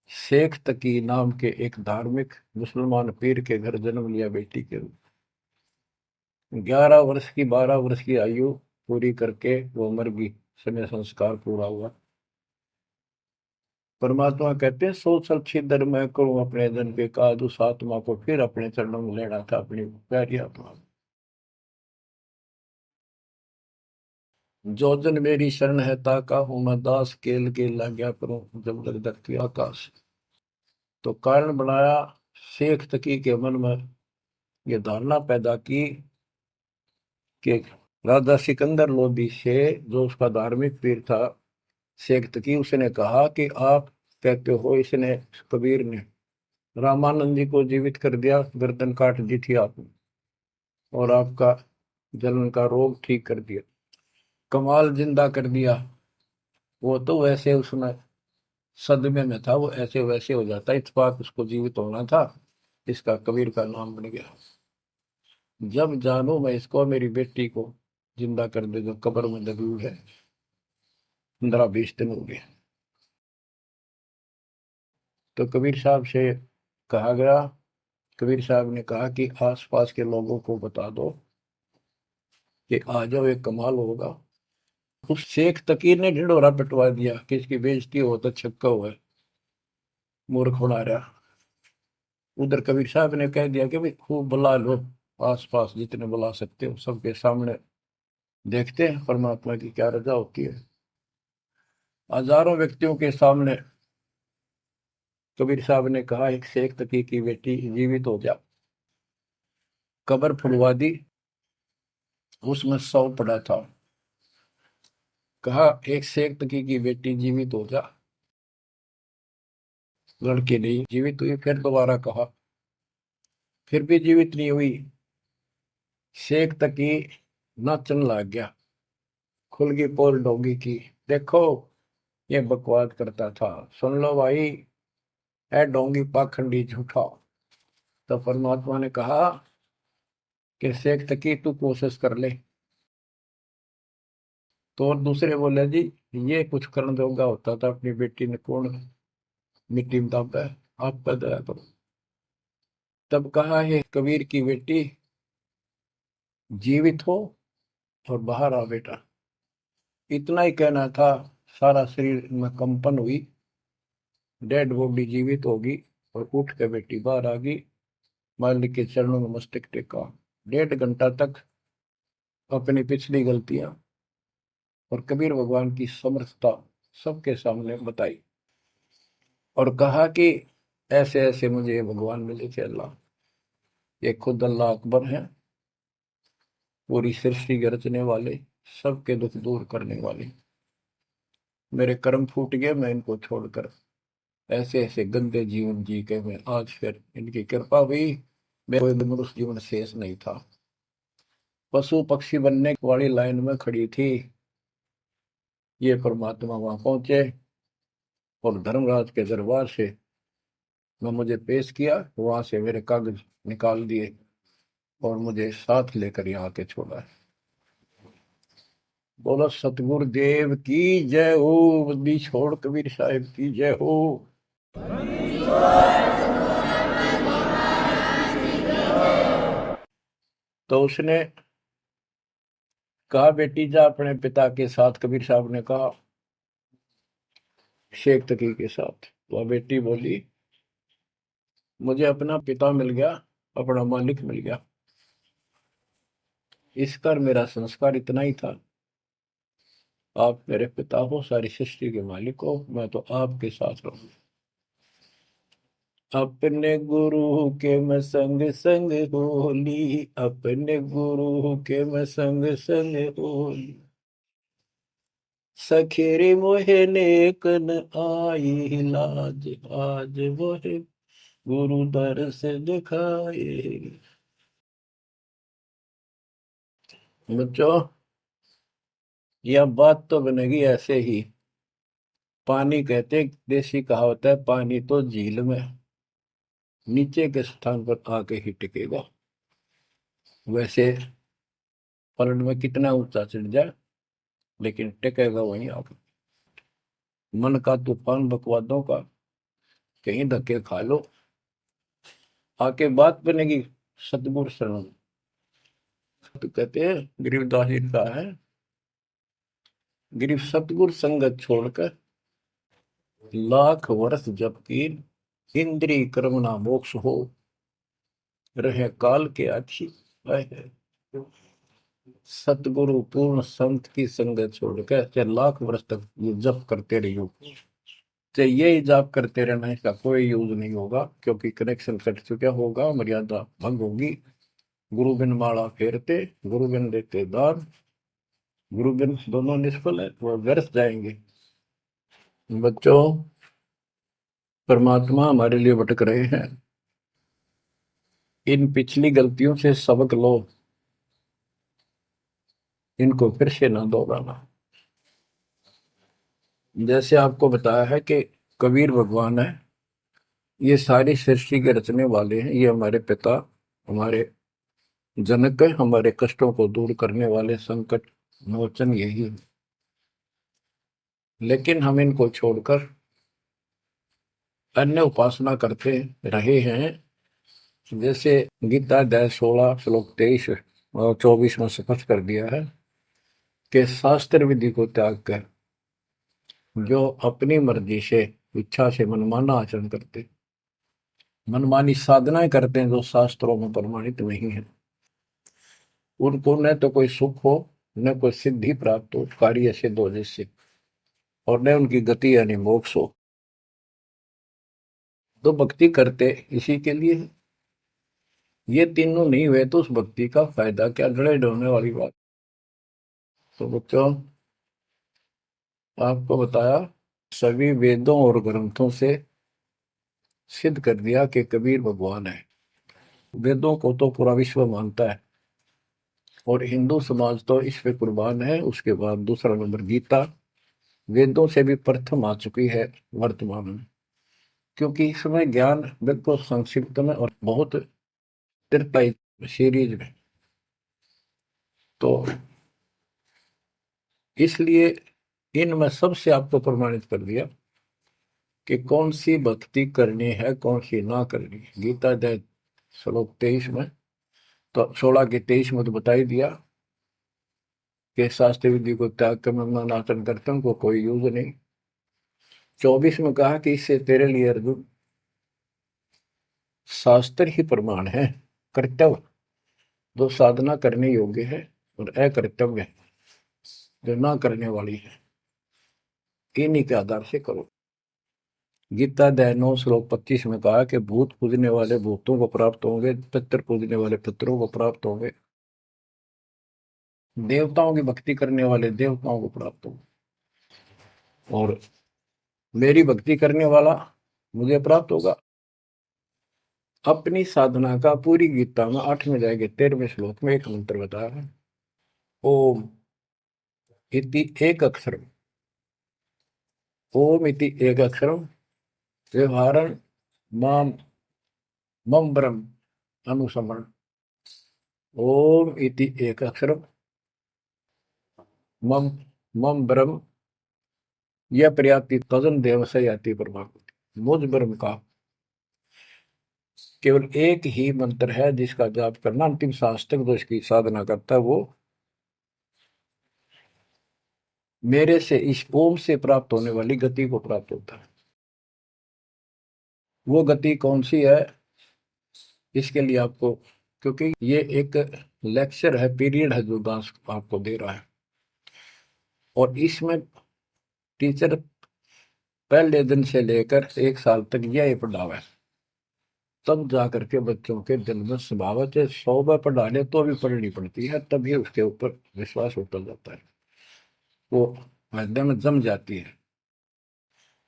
शेख तकी नाम के एक धार्मिक मुसलमान पीर के घर जन्म लिया बेटी के रूप। 11 वर्ष की, 12 वर्ष की आयु पूरी करके वो मर गई, समय संस्कार पूरा हुआ। परमात्मा कहते हैं, सोचल छिदर मैं करूं अपने जन के काज, उस आत्मा को फिर अपने चरणों में लेना था, अपनी प्यारी आत्मा। जो जन मेरी शरण है ताका हूं मैं दास, केल के लाग्या करूं जब लग धरती आकाश। तो कारण बनाया, शेख तकी के मन में ये धारणा पैदा की कि राजा सिकंदर लोदी से, जो उसका धार्मिक पीर था शेख तकी, उसने कहा कि आप कहते हो इसने, कबीर ने रामानंद जी को जीवित कर दिया, गर्दन काट दी थी आपने, और आपका जलन का रोग ठीक कर दिया, कमाल जिंदा कर दिया। वो तो वैसे उसमें सदमे में था, वो ऐसे वैसे हो जाता, इत्तेफाक उसको जीवित होना था, इसका कबीर का नाम बन गया। जब जानू मैं इसको, मेरी बेटी को जिंदा कर दे जो कब्र में दबी हुई है, 15-20 दिन हो गए। तो कबीर साहब से कहा गया, कबीर साहब ने कहा कि आसपास के लोगों को बता दो कि आ जाओ, एक कमाल होगा। उस शेख तकीर ने ढिंढोरा पिटवा दिया कि इसकी बेइज्जती हो तो छक्का हुआ है, मूर्ख बना रहा। उधर कबीर साहब ने कह दिया कि भाई खूब बुला लो, आसपास जितने बुला सकते हो, सबके सामने देखते हैं परमात्मा की क्या रजा होती है। हजारों व्यक्तियों के सामने कबीर साहब ने कहा, एक शेख तकी की बेटी जीवित हो जा। कब्र फुलवा दी, उसमें 100 पड़ा था। कहा एक शेख तकी की बेटी जीवित हो जा, लड़की नहीं जीवित हुई। फिर दोबारा कहा, फिर भी जीवित नहीं हुई। शेख तकी नाचन लग गया, खुल गई पोल डोंगी की, देखो ये बकवास करता था, सुन लो भाई, है डोंगी पाखंडी झूठा। तो परमात्मा ने कहा कि शेख तकी तू कोशिश कर ले। तो और दूसरे बोले, जी ये कुछ करने जोगा होता था, अपनी बेटी ने कौन मिट्टी में दाबा है, आप पर दया करो। तब कहा है कबीर की बेटी जीवित हो और बाहर आ बेटा। इतना ही कहना था, सारा शरीर में कंपन हुई, डेड बॉडी जीवित होगी, और उठ के बेटी बाहर आ गई, मालिक के चरणों में मस्तक टेका। 1.5 घंटा तक अपनी पिछली गलतियां और कबीर भगवान की समर्थता सबके सामने बताई, और कहा कि ऐसे ऐसे मुझे भगवान मिले थे अल्लाह, ये खुद अल्लाह अकबर हैं, पूरी सृष्टि के रचने वाले, सबके दुख दूर करने वाले। मेरे कर्म फूट गए, मैं इनको छोड़कर ऐसे ऐसे गंदे जीवन जी के मैं आज फिर इनकी कृपा हुई, मैं कोई मनुष्य जीवन शेष नहीं था। पशु पक्षी बनने वाली लाइन में खड़ी थी, ये परमात्मा वहां पहुंचे और धर्मराज के दरबार से मैं मुझे पेश किया, वहां से मेरे कागज निकाल दिए और मुझे साथ लेकर यहाँ के छोड़ा है। बोलो सतगुरु देव की जय हो, बंदी छोड़ कबीर साहिब की जय हो। तो उसने कहा बेटी जा अपने पिता के साथ, कबीर साहब ने कहा शेख तकी के साथ। वह बेटी बोली मुझे अपना पिता मिल गया, अपना मालिक मिल गया, इस कर मेरा संस्कार इतना ही था। आप मेरे पिता हो, सारी सृष्टि के मालिक हो, मैं तो आपके साथ रहूं। अपने गुरु के मैं संग संग होली, अपने गुरु के मैं संग संग होली, सखेरे मोहे नेकन आई लाज, आज मोहे गुरु दर से दिखाए। बच्चों, यह बात तो बनेगी ऐसे ही। पानी कहते, देसी कहावत है, पानी तो झील में नीचे के स्थान पर आके ही टिकेगा। वैसे पलट में कितना ऊंचा चढ़ जाए, लेकिन टिकेगा वहीं आके। मन का तूफान बकवादों का, कहीं धक्के खा लो, आके बात बनेगी सतगुरु शरण। तो कहते हैं, गरीबदास जी का है, गिरिव सतगुरु संगत छोड़कर लाख वर्ष जब की, इंद्रिय कर्म ना मोक्ष हो, रहे काल के आखी। सतगुरु पूर्ण संत की संगत छोड़कर चाहे लाख वर्ष तक ये जप करते रहियो, चाहे ये जाप करते रहना, इसका कोई यूज नहीं होगा, क्योंकि कनेक्शन कट चुका होगा, मर्यादा भंग होगी। गुरु बिन माला फेरते, गुरु बिन देते दान, गुरु बिन दोनों निष्फल है, वो व्यर्थ जाएंगे। बच्चों, परमात्मा हमारे लिए भटक रहे हैं, इन पिछली गलतियों से सबक लो, इनको फिर से ना दोहराना। जैसे आपको बताया है कि कबीर भगवान है, ये सारी सृष्टि के रचने वाले हैं, ये हमारे पिता, हमारे जनक है, हमारे कष्टों को दूर करने वाले संकट मोचन यही है। लेकिन हम इनको छोड़कर अन्य उपासना करते रहे हैं। जैसे गीता अध्याय 16 श्लोक 23 और 24 में स्पष्ट कर दिया है कि शास्त्र विधि को त्याग कर जो अपनी मर्जी से, इच्छा से मनमाना आचरण करते, मनमानी साधनाएं करते हैं जो शास्त्रों में प्रमाणित नहीं है, उनको न तो कोई सुख हो, न कोई सिद्धि प्राप्त हो, कार्य सिद्ध हो जिससे, और न उनकी गति यानी मोक्ष हो। तो भक्ति करते इसी के लिए है। ये तीनों नहीं हुए तो उस भक्ति का फायदा क्या, लड़े ढोने वाली बात। तो बच्चों, आपको बताया, सभी वेदों और ग्रंथों से सिद्ध कर दिया कि कबीर भगवान है। वेदों को तो पूरा विश्व मानता है, और हिंदू समाज तो इस पे कुर्बान है। उसके बाद दूसरा नंबर गीता, वेदों से भी प्रथम आ चुकी है वर्तमान में, क्योंकि इसमें ज्ञान बिल्कुल संक्षिप्त में और बहुत तिरपाई सीरीज में। तो इसलिए इनमें सबसे आपको प्रमाणित कर दिया कि कौन सी भक्ति करनी है, कौन सी ना करनी है। गीता अध्याय श्लोक 23 में, तो 16 के 23 में तो बता ही दिया कि शास्त्र विधि को त्याग कर मैं अनाचरण करता हूँ, को कोई यूज नहीं। 24 में कहा कि इससे तेरे लिए अर्जुन शास्त्र ही प्रमाण है, कर्तव्य जो साधना करने योग्य है और अकर्तव्य जो ना करने वाली है, इन्हीं के आधार से करो। गीता अध्याय 9 श्लोक 25 में कहा कि भूत पूजने वाले भूतों को प्राप्त होंगे, पितर पूजने वाले पितरों को प्राप्त होंगे, देवताओं की भक्ति करने वाले देवताओं को प्राप्त होंगे, और मेरी भक्ति करने वाला मुझे प्राप्त होगा। अपनी साधना का पूरी गीता में 8वें अध्याय के 13वें श्लोक में एक मंत्र बताया है, ओम इति एक अक्षर, ओम इति एक अक्षर व्यवहारण माम मम ब्रह्म अनुसमरण। ओम इति एक अक्षर मम मम ब्रह्म यह प्रयाति तजन देव से याति परमात्मा। मुझ ब्रह्म का केवल एक ही मंत्र है जिसका जाप करना अंतिम सांस तक जो इसकी साधना करता है वो मेरे से इस ओम से प्राप्त होने वाली गति को प्राप्त होता है। वो गति कौन सी है, इसके लिए आपको, क्योंकि ये एक लेक्चर है, पीरियड है जो दास आपको दे रहा है, और इसमें टीचर पहले दिन से लेकर 1 साल तक यह पढ़ावा है, तब जाकर के बच्चों के दिल में स्वभावत है। 100 बार पढ़ा ले तो भी पढ़नी पड़ती है, तभी उसके ऊपर विश्वास उतर जाता है, वो हृदय में जम जाती है।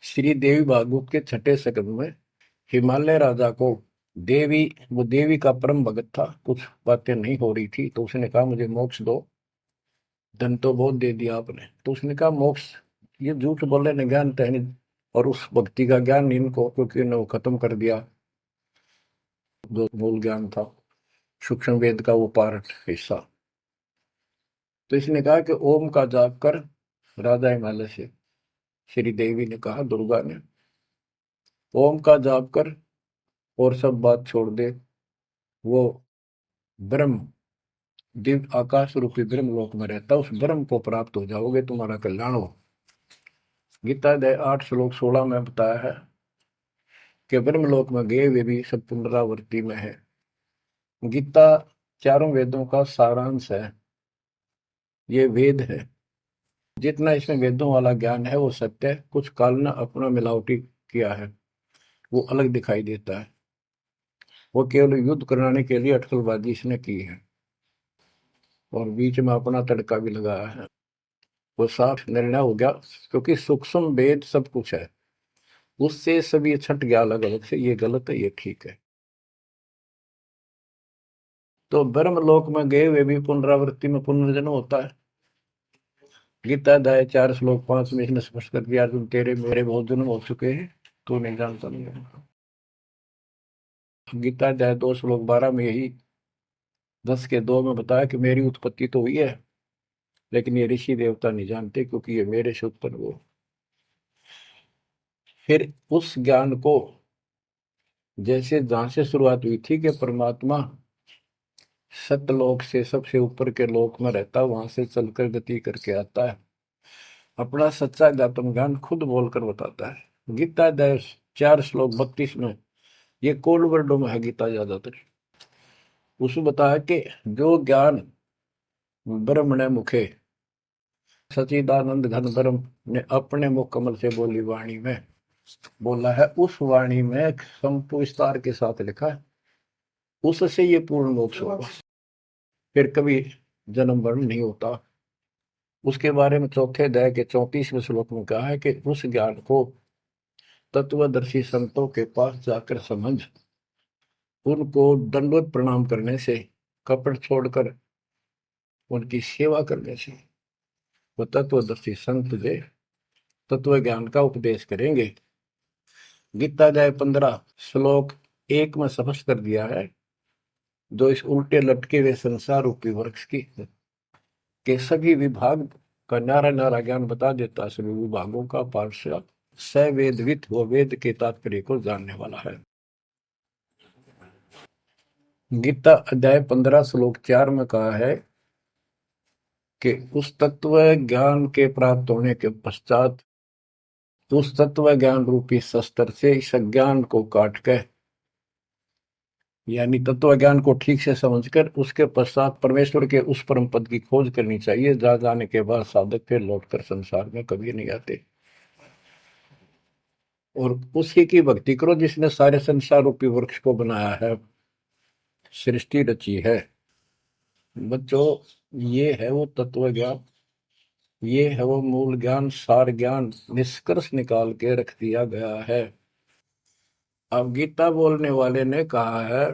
श्री देवी भागवत के 6ठे स्कंद में हिमालय राजा को वो देवी का परम भगत था, कुछ बातें नहीं हो रही थी, तो उसने कहा मुझे मोक्ष दो। धन तो बहुत दे दिया आपने, तो उसने कहा मोक्ष, ये झूठ बोले न ज्ञान तहनी, और उस भक्ति का ज्ञान इनको, क्योंकि उन्होंने वो खत्म कर दिया जो मूल ज्ञान था, सूक्ष्म वेद का वो पार्ट हिस्सा। तो इसने कहा कि ओम का जाप कर। राजा हिमालय से श्री देवी ने कहा, दुर्गा ने, ओम का जाप कर और सब बात छोड़ दे, वो ब्रह्म दिव्य आकाश रूपी ब्रह्म लोक में रहता, उस ब्रह्म को प्राप्त हो जाओगे, तुम्हारा कल्याण हो। गीता अध्याय 8 श्लोक 16 में बताया है कि ब्रह्म लोक में गए वे भी सब पुनरावृत्ति में है। गीता चारों वेदों का सारांश है, ये वेद है। जितना इसमें वेदों वाला ज्ञान है वो सत्य है, कुछ काल ने अपना मिलावटी किया है, वो अलग दिखाई देता है, वो केवल युद्ध कराने के लिए अटकलबाजी इसने की है, और बीच में अपना तड़का भी लगाया है। वो साफ निर्णय हो गया, क्योंकि सूक्ष्म वेद सब कुछ है, उससे सभी छट गया अलग अलग से, ये गलत है ये ठीक है। तो ब्रह्म लोक में गए वे भी पुनरावृत्ति में पुनर्जन्म होता है। गीता अध्याय 4 श्लोक 5 में इसने स्पष्ट कर दिया, अर्जुन तेरे मेरे बहुत जन्म हो चुके हैं, तू नहीं जानता नहीं है। गीता अध्याय 2 श्लोक 12 में यही 10 के 2 में बताया कि मेरी उत्पत्ति तो हुई है, लेकिन ये ऋषि देवता नहीं जानते, क्योंकि ये मेरे से उत्पन्न हुए। फिर उस ज्ञान को, जैसे जहां से शुरुआत हुई थी कि परमात्मा सतलोक से सबसे ऊपर के लोक में रहता, वहां से चलकर गति करके आता है, अपना सच्चा ज्ञातम ज्ञान खुद बोलकर बताता है। गीता अध्याय 4 श्लोक 32 में, ये कोड वर्डों में है गीता ज्यादातर, उसमें बताया कि जो ज्ञान ब्रह्मणे मुखे सचिदानंद घन ब्रह्म ने अपने मुख कमल से बोली वाणी में बोला है, उस वाणी में संपूर्ण विस्तार के साथ लिखा है, उससे ये पूर्ण मोक्ष होगा, फिर कभी जन्म मरण नहीं होता। उसके बारे में चौथे अध्याय के 34वें श्लोक में कहा है कि उस ज्ञान को तत्वदर्शी संतों के पास जाकर समझ, उनको दंडवत प्रणाम करने से, कपट छोड़कर उनकी सेवा करने से वो तत्वदर्शी संत जो तत्व ज्ञान का उपदेश करेंगे। गीता अध्याय 15 श्लोक 1 में स्पष्ट कर दिया है, जो इस उल्टे लटके हुए संसार रूपी वृक्ष की के सभी विभाग का नारा नारा ज्ञान बता देता, सभी विभागों का पार्षद सवेदवित वो वेद के तात्पर्य को जानने वाला है। गीता अध्याय 15 श्लोक 4 में कहा है कि उस तत्व ज्ञान के प्राप्त होने के पश्चात उस तत्व ज्ञान रूपी शस्त्र से इस अज्ञान को काट कर, यानी तत्व ज्ञान को ठीक से समझकर उसके पश्चात परमेश्वर के उस परम पद की खोज करनी चाहिए, जहां जाने के बाद साधक फिर लौटकर संसार में कभी नहीं आते। और उसी की भक्ति करो जिसने सारे संसार रूपी वृक्ष को बनाया है, सृष्टि रची है। बच्चों, ये है वो तत्व ज्ञान, ये है वो मूल ज्ञान, सार ज्ञान निष्कर्ष निकाल के रख दिया गया है। अब गीता बोलने वाले ने कहा है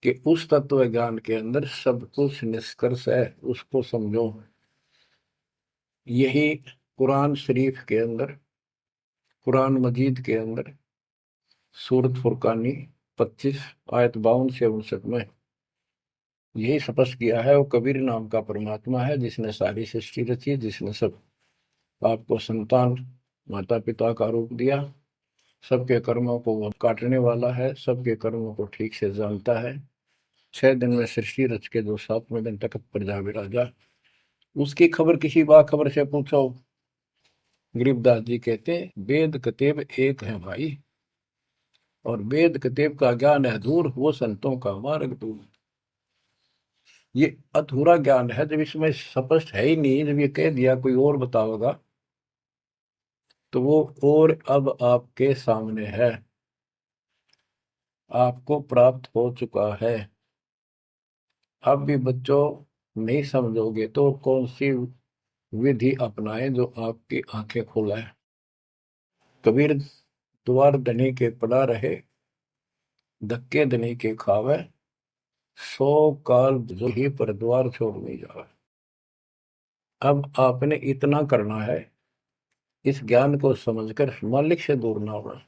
कि उस तत्व ज्ञान के अंदर सब कुछ निष्कर्ष है, उसको समझो। यही कुरान शरीफ के अंदर, कुरान मजीद के अंदर सूरत फुरकानी 25 आयत 52 से 59 में यही स्पष्ट किया है। वो कबीर नाम का परमात्मा है जिसने सारी सृष्टि रची, जिसने सब आपको संतान माता पिता का रूप दिया, सबके कर्मों को वो काटने वाला है, सबके कर्मों को ठीक से जानता है। 6 दिन में सृष्टि रच के जो 7वें दिन तक प्रजा विराजा, उसकी खबर किसी बाखबर से पूछो। गरीबदास जी कहते हैं वेद कतेब एक है भाई, और वेद कतेब का ज्ञान है दूर, वो संतों का मार्ग दूर। ये अधूरा ज्ञान है, जब इसमें स्पष्ट है ही नहीं, जब ये कह दिया कोई और बताओगा तो वो और अब आपके सामने है, आपको प्राप्त हो चुका है। अब भी बच्चों नहीं समझोगे तो कौन सी विधि अपनाए जो आपकी आंखें खोलाए। कबीर द्वार धनी के पड़ा रहे, धक्के धनी के खावे, 100 काल जो ही पर द्वार छोड़ नहीं जावे। अब आपने इतना करना है, इस ज्ञान को समझकर मालिक से दूर ना होना,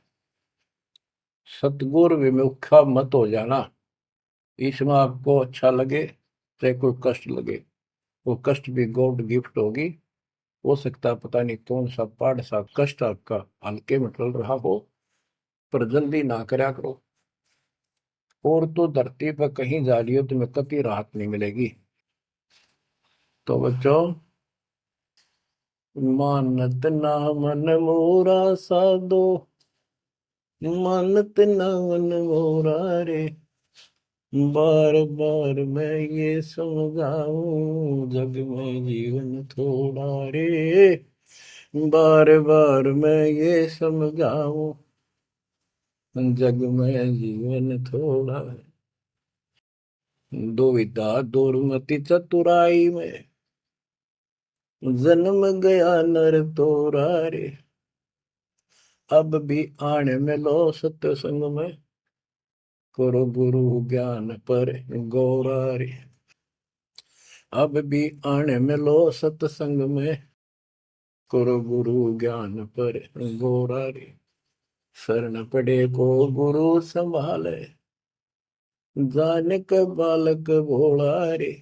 सतगुरु विमुखा मत हो जाना। इसमें आपको अच्छा लगे चाहे कोई कष्ट लगे, वो कष्ट भी गॉड गिफ्ट होगी। हो सकता है पता नहीं कौन सा पाड़ सा कष्ट आपका हल्के में टल रहा हो, पर जल्दी ना करया करो। और तो धरती पर कहीं जा रही हो तुम्हें कभी राहत नहीं मिलेगी। तो बच्चों, मानत ना मन मोरा साधो, मानत ना मन मोरा रे, बार बार मैं ये समझाऊं जग में जीवन थोड़ा रे, बार बार मैं ये समझाऊं जग में जीवन थोड़ा है। दुविधा दुर्मति चतुराई में जन्म गया नर तोरा रे, अब भी आने में लो सत्संग में, करो गुरु ज्ञान पर गौरा रे। अब भी आने में लो सत्संग में, करो गुरु ज्ञान पर गौरा रे। शरण पड़े को गुरु संभाले, जान के बालक भोला रे।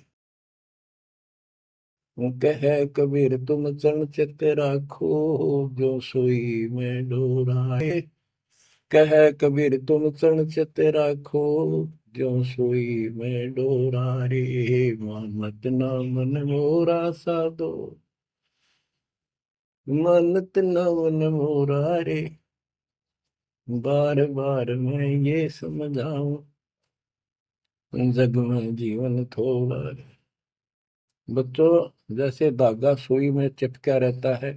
कह कबीर तुम चरण चित राखो, जो सोई में डोराए। कह कबीर तुम चरण चित राखो, जो सोई में डोरा रे। मानत ना मन मोरा साधो, मानत ना मन मोरा रे, बार बार मैं ये समझाऊं जग में जीवन थोड़ा रे। बच्चों, जैसे धागा सुई में चिपका रहता है,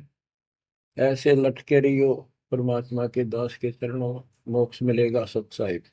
ऐसे लटके रहियो परमात्मा के दास के चरणों, मोक्ष मिलेगा सत साहिब।